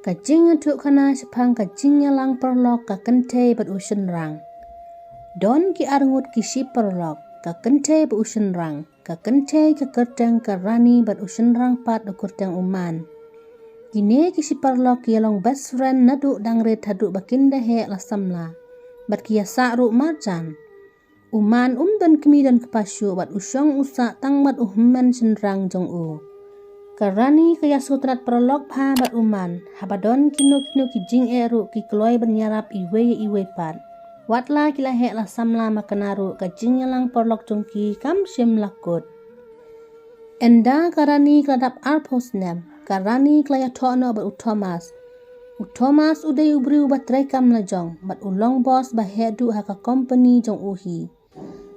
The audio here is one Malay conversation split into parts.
Kajing atuk kana sepang kajing yalang perlok ka kente bat usen rang. Don ki arngut ki si perlok ka kente bat usen rang. Ka kente ka kerteng ka rani bat usen rang pat do kerteng uman. Kini ki si perlok ki yalong best friend naduk dangre taduk bakinda he la samla. Bat ki yasak ruk marjan. Uman dan kemi dan kepasyu bat usyong usak tang bat uhman senrang jong u. Karani kaya sutrat perlok pa bat uman. Habadon kino ki jing eru ki kloy bernyarap iwe pat. Watla kila hek la samla makanaru ka jing yalang perlok jong ki kam sim lakut. Enda karani keladap arpos nem. Karani kelaya tono bat utomas. Utomas udai ubri ubat rekam la jong. Bat ulong bos bahedu haka company jong uhi.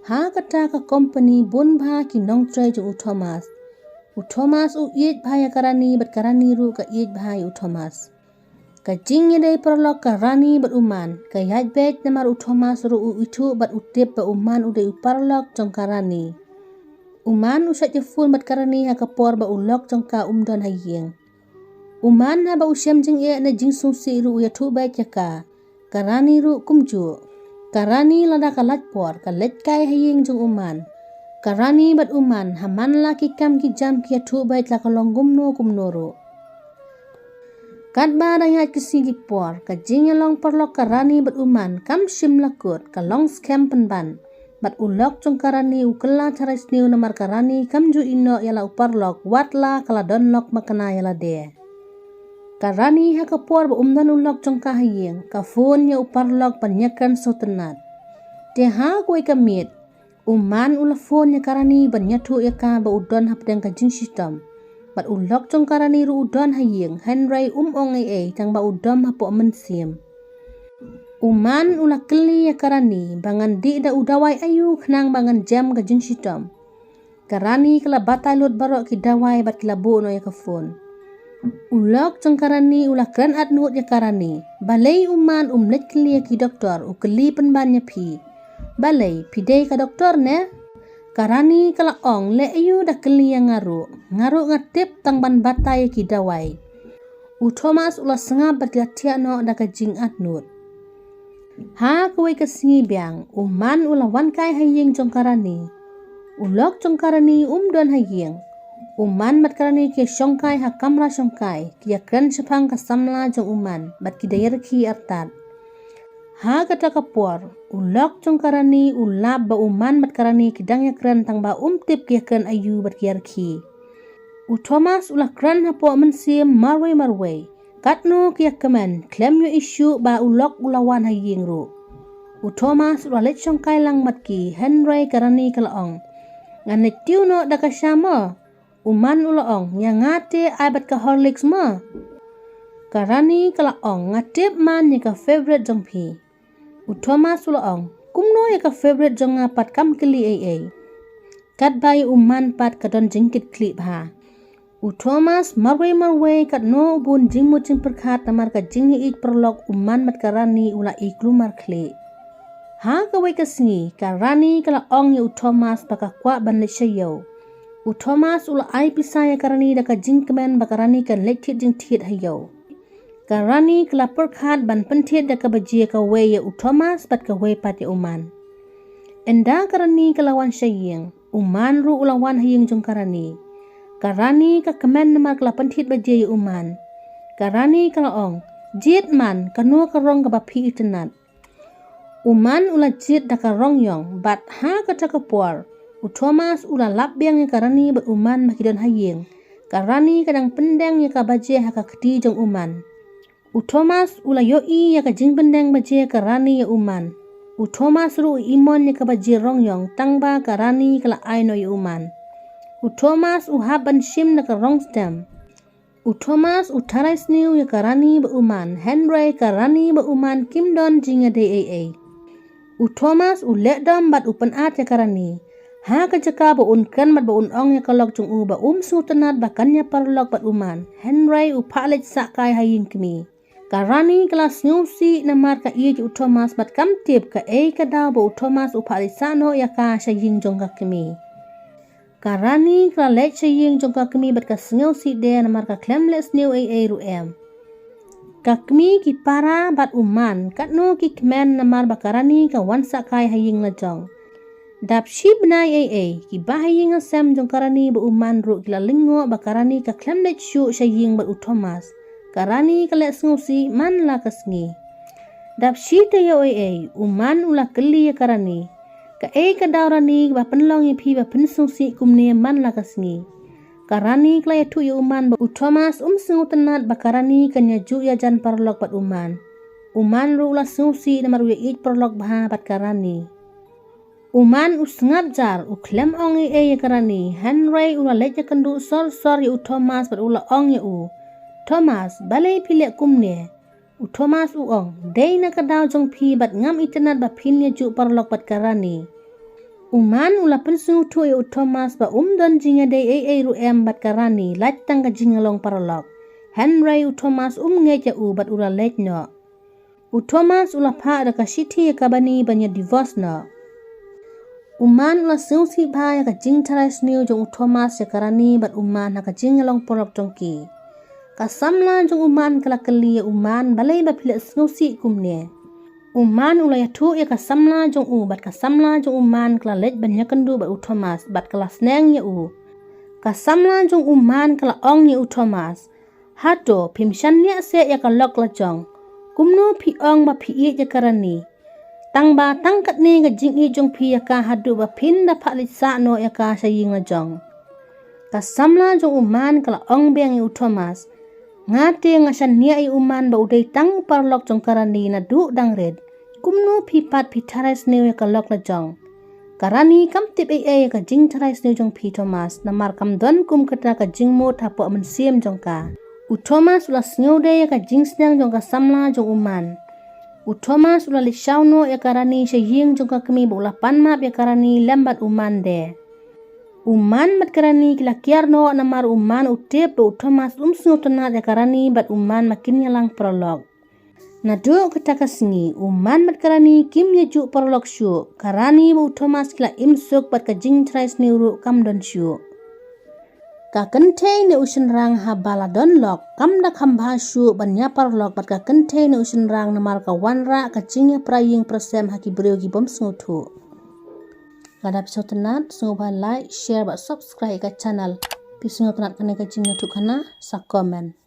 Ha kata ka company bun ba ki nong tray jong Thomas. Thomas iet bahaya karani bat karani ru ka iet bahaya Thomas. Ka jing yadai perlok karani bat uman. Ka yaj bet namar Thomas ru itu bat utip ba uman udai uparlok jong karani. Uman usat jefun bat karani ha kapor ba ulok jong ka umdon hayeng. Uman ha ba usyam jing na jing sungsi ru ya tu bet jaka. Karani ru kumju. Karani lada kalat por, kalet kai haying jong uman. Karani bat uman, haman laki kam ki jam ki atu bait la kalong gumno ro. Kat ba dayat kisi ki por, ka jing yalong perlok karani bat uman, kam sim lakut, kalong scam penban. Bat ulok jong karani ukela tarais niu namar karani kam ju ino yala uparlok, watla kaladon lok makana yala de. Karani ha kapor ba umdan ulok jong kahayeng, ka phone ya uparlok panyakan sotenat. Te ha kuai kamit, uman ula phone ya karani banyatu ya ka ba udon hapdeng ka jing system. Bat ulok jong karani ru udon hayeng, henry ong tang ba udom hapo mensim. Uman ula keli ya karani, bangan di da udawai ayu kenang bangan jam ka jing system. Karani kala batai lut barok ki dawai bat kila bu no ya ka phone. Ulok jong karani ula kran adnut ya karani. Balai uman umlet keli ki doktor ukeli penbannya pi. Balai pidai ka doktor ne. Karani kala ong le ayu da keli yang ngaru ngatip tang ban batai ki dawai. Thomas ula sengap bertiak no da ka jing adnut. Ha kuai ka singi biang uman ula wan kai hayeng jong karani. Ulok jong karani don hayeng. Uman bat karani ke syongkai ha kamra syongkai kia kran sepang ka samla jong uman bat ki dayar ki artat. Ha kata kapor ulok jong karani ulab ba uman bat karani kidang ya kran tang ba tip kia kran ayu bat kiar ki. Thomas ulah kran ha po mensim marway. Katno kia kemen klem yo isu ba ulok ulawan hayeng ru. Thomas ulah let syongkai lang bat ki Henry karani kalaong. Nganek tiu no da ka syama. Uman ulaong yang ngate abat ka Horlicks ma. Karani kalaong ngatip man ni ka favorite jong pi. Thomas ulaong kumno ya ka favorite jong ngapat kam keli ai. Kat bayi uman pat kadon jingkit klip ha. Thomas marway kat no bun jingmu jing perkat namar ka jingi ik perlok uman mat karani ula iklumar kli. Ha kawai kasingi karani kalaong ya Thomas baka kwa ban lesyayo. Thomas ula ai pisaya karani da ka jingkemen bakarani kan lektit jing tiet hayo. Karani kala perkhat ban pentiet da ka bajie ka we ya Thomas bat ka we pat ya uman. Enda karani kalawan syayeng, uman ru ulawan hayeng jong karani. Karani ka kemen namar kala pentiet bajie ya uman. Karani kalaong, jit man kanu karong ka bapi itenat. Uman ula jit da ka rongyong bat ha kata kapor. Thomas ula lap biang ya karani bat uman makidon hayeng. Karani kadang pendeng ya ka baje haka keti jong uman. Thomas ula yoi ya ka jing pendeng baje karani ya uman. Thomas ru imon ya ka baje rongyong tangba karani kala aino ya uman. Thomas uhaban sim na ka rongstem. Thomas utarais niu ya karani ba uman. Henry karani ba uman kimdon jinga de Thomas ulek dam bat upan at ya karani. Ha kacaka ba kan mat ba ong ya kalok jong u ba sutanat bakannya parlok bat uman. Henry upalit sakai haying kemi. Karani kelas nyusi namar ka iya Thomas bat kam tip ka ka daw ba Thomas upalit sano ya ka saying jong ka kemi. Karani kala lek saying jong ka kemi bat ka nyusi de namar ka klemles new ru em. Kakmi ki para bat uman katno ki kmen namar bakarani ka wansa kai haying lajong. Dap shib na ki bahaying asam jong karani ba uman ru kila lingo bakarani ka klemnet shu shaying bat utomas. Karani ka let ngusi man la kasngi. Dap shita uman ula keli ya karani. Ka ka daurani ba penlong ya pi ba pensungsi kumne man la kasngi. Karani kala ya tu ya uman ba utomas sengutenat bakarani kanya ju ya jan parlok bat uman. Uman ru ula sungsi namar ya ij parlok bah bat karani. Uman usngap jar uklem ong ya karani. Henry ula leja kendu sor ya utomas bat ula ong ya Thomas balai pilek kumne. Thomas ong day na kadaw jong pi bat ngam itenat ba pinnya ju parlok bat karani. Uman ula pensungu tu ya Thomas ba don jinga day ru em bat karani lat tang ka jingalong parlok. Henry Thomas ngeja bat ula let no. Thomas ula pa ada ka shiti ya kabani banya divorce no. Uman ula sungsi pa ya ka jing tarais niu jong Thomas ya karani bat uman ha ka jingalong parlok jongki. Kasamlan jong uman kala keli ya uman balai ba pilek sungsi kumne. Uman ula ya tu ya kasamlan jong bat kasamlan jong uman kala let banya kendu bat Thomas bat kala sneng ya Kasamlan jong uman kala ong ya Thomas. Hato pimshan ya se ya kalok la jong. Kumno pi ong ba pi ya karani. Tang ba tangkat ni ga jing i jong pi ya ka hadu ba pin da palit sa no ya ka saying la jong. Kasamlan jong uman kala ong beng ya Thomas. Ngate ngasan niya i uman ba uday tang parlok jong karani na du dang red. Kumno pipat pitarais niya kalok na jong. Karani kam tip ka jing tarais niya jong pi Thomas na markam don kum kata ka jing mo tapo amansiam jong ka. Thomas ulas niya uday ka jing snang jong kasamla jong uman. Thomas ula lisyaw no ya karani siya ying jong kakami ba ula panmap ya karani lembat uman de. Uman mat karani kilakiar no namar uman utip ba Thomas sengutenat ya karani bat uman makin yalang prolog. Nadu kata kasngi uman mat karani kim ya ju prolog syu karani ba Thomas kila imsuk bat ka jing trais niuru kam don syu. Ka kentei ne usin rang ha baladon lok kam da khamba syu banya prolog bat ka kentei ne usin rang namar ka wanra ka jingya praying prosem haki breu gi bom sengutu. Kada pisau tenat, sungguh like, share, subscribe ke channel. Pisau tenat kena kecingnya tu kana, sa komen.